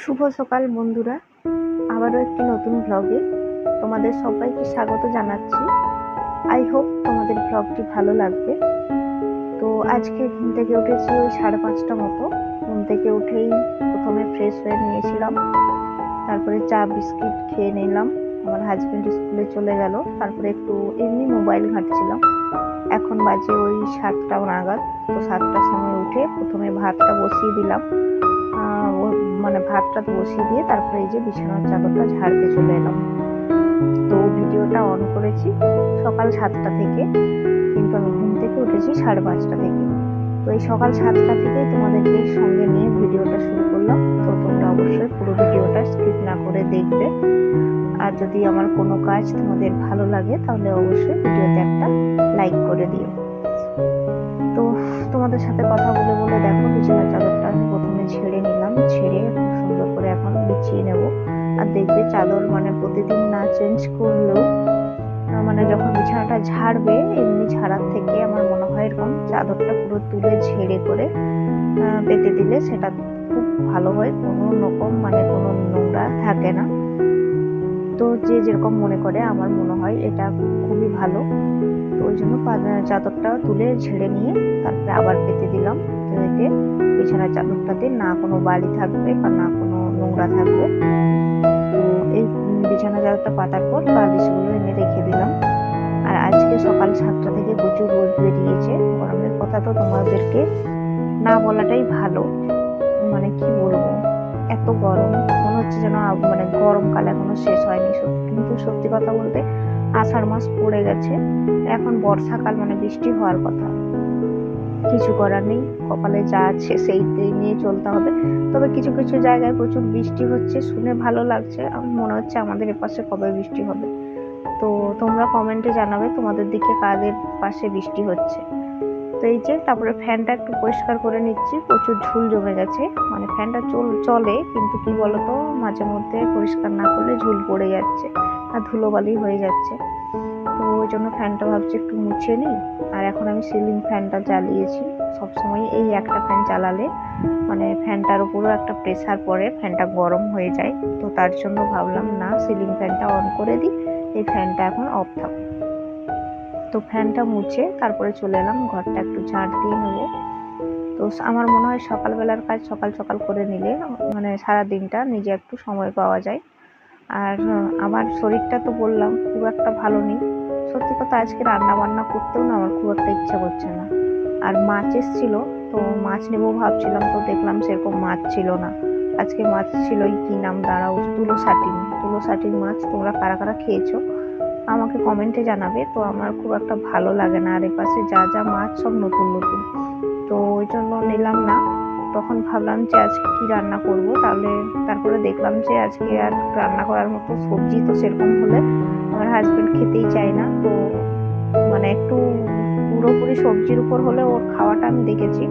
শুভ সকাল বন্ধুরা, আবারও একটি নতুন ব্লগে তোমাদের সবাইকে স্বাগত জানাচ্ছি। আই হোপ তোমাদের ব্লগটি ভালো লাগবে। তো আজকে ঘুম থেকে উঠেছি ওই 5:30 মতো। ঘুম থেকে উঠেই প্রথমে ফ্রেশ হয়ে নিয়েছিলাম, তারপরে চা বিস্কিট খেয়ে নিলাম। আমার হাজবেন্ড স্কুলে চলে গেল, তারপরে একটু এমনি মোবাইল ঘাঁটছিলাম। এখন বাজে ওই 7টা নাগাদ। তো 7টার সময় উঠে প্রথমে ভাতটা বসিয়ে দিলাম। ভাতটা বসিয়ে দিয়ে তারপরে এই যে বিছানার চাদরটা ঝাড়তে চলে এলাম। তো ভিডিওটা অন করেছি সকাল 7টা থেকে, কিন্তু আমি ঘুম থেকে উঠেছি 5:30 থেকে। তো এই সকাল 7টা থেকেই তোমাদেরকে সঙ্গে নিয়ে ভিডিওটা শুরু করলাম। তো তোমরা অবশ্যই পুরো ভিডিওটা স্কিপ না করে দেখবে। আর যদি আমার কোনো কাজ তোমাদের ভালো লাগে তাহলে অবশ্যই ভিডিওতে একটা লাইক করে দিও। তো তোমাদের সাথে কথা বলে বলে দেখো বিছানার চাদরটা আমি প্রথমে ছেড়ে নিলাম। ছেড়ে খুব সুন্দর করে এখন বিছিয়ে নেব। আর দেখবে চাদর প্রতিদিন না চেঞ্জ করলেও যখন বিছানাটা ঝাড়বে এমনি ঝাড়ার থেকে আমার মনে হয় এরকম চাদরটা পুরো তুলে ঝেড়ে করে পেতে দিলে সেটা খুব ভালো হয়। কোনো রকম কোনো নোংরা থাকে না। তো যে যেরকম মনে করে, আমার মনে হয় এটা খুবই ভালো। তো ওই জন্য চাদরটা তুলে ঝেড়ে নিয়ে তারপরে আবার পেতে দিলাম। তো এতে বিছানার চাদরটাতে না কোনো বালি থাকবে বা না কোনো নোংরা থাকবে। তো এই বিছানা চাদরটা পাতার পর বালিশগুলো এনে রেখে দিলাম। আর আজকে সকাল 7টা থেকে প্রচুর রোদ বেরিয়েছে। গরমের কথা তো তোমাদেরকে না বলাটাই ভালো। কি বলবো, এত গরম মনে হচ্ছে যেন গরমকাল এখনো শেষ হয়নি। কিন্তু সত্যি কথা বলতে আষাঢ় মাস পড়ে গেছে, এখন বর্ষাকাল, বৃষ্টি হওয়ার কথা। কিছু করার নেই, কপালে যা আছে সেইটাই নিয়ে চলতে হবে। তবে কিছু কিছু জায়গায় প্রচুর বৃষ্টি হচ্ছে, শুনে ভালো লাগছে। মনে হচ্ছে আমাদের এপাশে কবে বৃষ্টি হবে। তো তোমরা কমেন্টে জানাবে তোমাদের দিকে কাদের পাশে বৃষ্টি হচ্ছে। তো এই যে তারপরে ফ্যানটা একটু পরিষ্কার করে নিচ্ছি, প্রচুর ঝুল জমে গেছে। ফ্যানটা চলে, কিন্তু কি বলতো মাঝে মধ্যে পরিষ্কার না করলে ঝুল পড়ে যাচ্ছে আর ধুলোবালি হয়ে যাচ্ছে। তো ওই জন্য ফ্যানটা ভাবছি একটু মুছে নিই। আর এখন আমি সিলিং ফ্যানটা চালিয়েছি। সবসময় এই একটা ফ্যান চালালে ফ্যানটার উপরও একটা প্রেসার পড়ে, ফ্যানটা গরম হয়ে যায়। তো তার জন্য ভাবলাম না, সিলিং ফ্যানটা অন করে দিই, এই ফ্যানটা এখন অফ থাকুক। তো ফ্যানটা মুছে তারপরে চলে এলাম, ঘরটা একটু ঝাঁট দিয়ে নেবো। তো আমার মনে হয় সকালবেলার কাজ সকাল সকাল করে নিলে সারা দিনটা নিজে একটু সময় পাওয়া যায়। আর আমার শরীরটা তো বললাম খুব একটা ভালো নেই। সত্যি কথা আজকে রান্না বান্না করতেও না আমার খুব একটা ইচ্ছা করছে না। আর মাছ এসেছিল, তো মাছ নেবো ভাবছিলাম, তো দেখলাম সেরকম মাছ ছিল না। আজকে মাছ ছিল কি নাম দাঁড়াও, তুলোসাটির মাছ। তোমরা কারা কারা খেয়েছো আমাকে কমেন্টে জানাবে। তো আমার খুব একটা ভালো লাগে না। আর এপাশে যা যা মাছ সব নতুন নতুন, তো ওই জন্য নিলাম না। তখন ভাবলাম যে আজকে কি রান্না করব। তারপরে দেখলাম যে আজকে আর রান্না করার মতো সবজি তো সেরকম হলে আমার হাজবেন্ড খেতেই চায় না। তো একটু পুরোপুরি সবজির উপর হলে ওর খাওয়াটা আমি দেখেছি,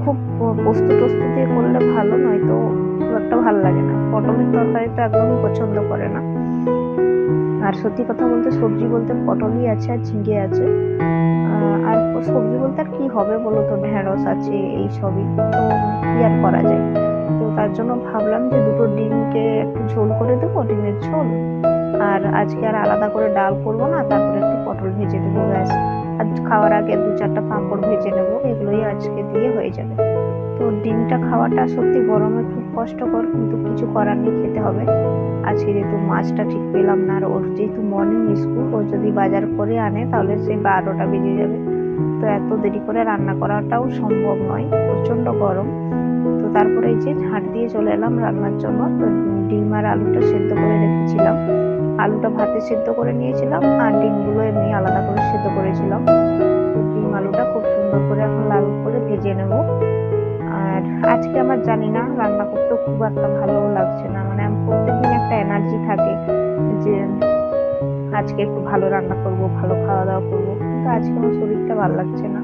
খুব পোস্ত টোস্ত দিয়ে করলে ভালো, নয়তো খুব একটা ভালো লাগে না। পটলের তরকারি তো একদম পছন্দ করে না। আর সত্যি কথা বলতে সবজি বলতে পটলই আছে আর ঝিঙে আছে। আর সবজি বলতে আর কি হবে বলো তো, ঢেঁড়স আছে, এই সবই। তো কি আর করা যায়। তো তার জন্য ভাবলাম যে দুটো ডিমকে একটু ঝোল করে দেবো, ডিমের ঝোল। আর আজকে আর আলাদা করে ডাল করবো না, তারপরে একটু পটল ভেজে দেবো, ব্যাস। আর খাওয়ার আগে 2-4টা পাঁপড় ভেজে নেবো, এগুলোই আজকে দিয়ে হয়ে যাবে। তো ডিমটা খাওয়াটা সত্যি গরমে খুব কষ্টকর, কিন্তু কিছু করার নেই, খেতে হবে। আজকে যেহেতু মাছটা ঠিক পেলাম না, আর ওর যেহেতু মর্নিং স্কুল, ও যদি বাজার করে আনে তাহলে সেই 12টা বেজে যাবে। তো এত দেরি করে রান্না করাটাও সম্ভব নয়, প্রচন্ড গরম। তো তারপরে এই যে ঝাঁট দিয়ে চলে এলাম রান্নার জন্য। তো ডিম আর আলুটা সেদ্ধ করে রেখেছিলাম, আলুটা ভাতে সেদ্ধ করে নিয়েছিলাম আর ডিমগুলো এমনি আলাদা করে সেদ্ধ করেছিলাম। তো ডিম আলুটা খুব সুন্দর করে এখন লাল করে ভেজে নেব। আর আজকে আমার জানি না রান্না করতে খুব একটা ভালো লাগছে না। প্রত্যেকদিন একটা এনার্জি থাকে যে আজকে একটু ভালো রান্না করব, ভালো খাওয়া দাওয়া করবো, কিন্তু আজকে আমার শরীরটা ভালো লাগছে না।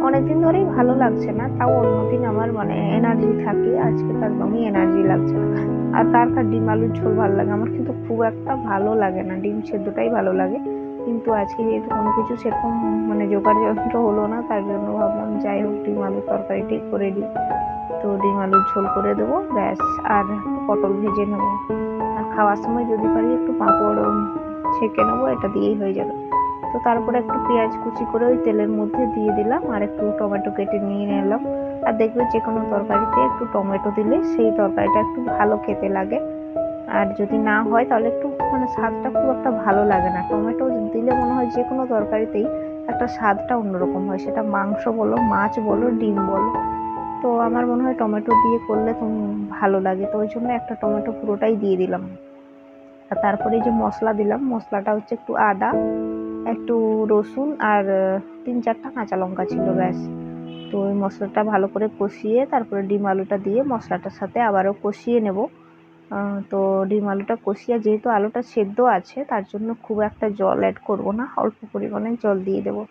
অনেকদিন ধরেই ভালো লাগছে না, তাও অন্যদিন আমার এনার্জি থাকে, আজকে তো একদমই এনার্জি লাগছে না। আর কার কার ডিম আলুর ঝোল ভালো লাগে, আমার কিন্তু খুব একটা ভালো লাগে না, ডিম সেদ্ধটাই ভালো লাগে। কিন্তু আজকে যেহেতু কোনো কিছু সেরকম জোগাড় যন্ত্র হলো না, তার জন্য ভাবলাম যাই হোক ডিম আলুর তরকারিটাই করে দিই। তো ডিম আলুর ঝোল করে দেবো ব্যাস, আর পটল ভেজে নেবো। আর খাওয়ার সময় যদি পারি একটু পাঁপড় ছেঁকে নেবো, এটা দিয়েই হয়ে যাবে। তো তারপরে একটু পেঁয়াজ কুচি করে ওই তেলের মধ্যে দিয়ে দিলাম, আর একটু টমেটো কেটে নিয়ে নিলাম। আর দেখবে যে কোনো তরকারিতে একটু টমেটো দিলে সেই তরকারিটা একটু ভালো খেতে লাগে। আর যদি না হয় তাহলে একটু মানে স্বাদটা খুব একটা ভালো লাগে না। টমেটো দিলে মনে হয় যে কোনো তরকারিতেই একটা স্বাদটা অন্যরকম হয়, সেটা মাংস বলো, মাছ বলো, ডিম বলো। তো আমার মনে হয় টমেটো দিয়ে করলে ভালো লাগে, তো ওই জন্য একটা টমেটো পুরোটাই দিয়ে দিলাম। আর তারপরে যে মশলা দিলাম, মশলাটা হচ্ছে একটু আদা, একটু রসুন, আর 3-4টা কাঁচা লঙ্কা ছিল, ব্যাস। তো ওই মশলাটা ভালো করে কষিয়ে তারপরে ডিম আলুটা দিয়ে মশলাটার সাথে আবারও কষিয়ে নেব। তো ডিম আলুটা কষিয়ে, যেহেতু আলুটা সেদ্ধ আছে তার জন্য খুব একটা জল অ্যাড করব না, অল্প পরিমাণে জল দিয়ে দেবো।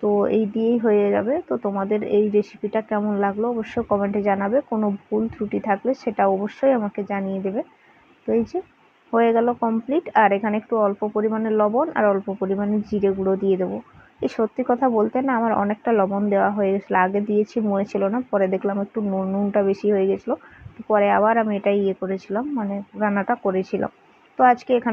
তো এই দিয়েই হয়ে যাবে। তো তোমাদের এই রেসিপিটা কেমন লাগলো অবশ্যই কমেন্টে জানাবে, কোনো ভুল ত্রুটি থাকলে সেটা অবশ্যই আমাকে জানিয়ে দেবে। তো এই যে হয়ে গেল কমপ্লিট। আর এখানে একটু অল্প পরিমাণে লবণ আর অল্প পরিমাণে জিরে গুঁড়ো দিয়ে দেবো। এই সত্যি কথা বলতে না, আমার অনেকটা লবণ দেওয়া হয়ে গেছিলো, আগে দিয়েছি মনে ছিল না, পরে দেখলাম একটু নুনটা বেশি হয়ে গেছিলো। পরে আবার আমি এটাই করেছিলাম, মানে রান্নাটা করেছিলাম। তো আজকে এখানে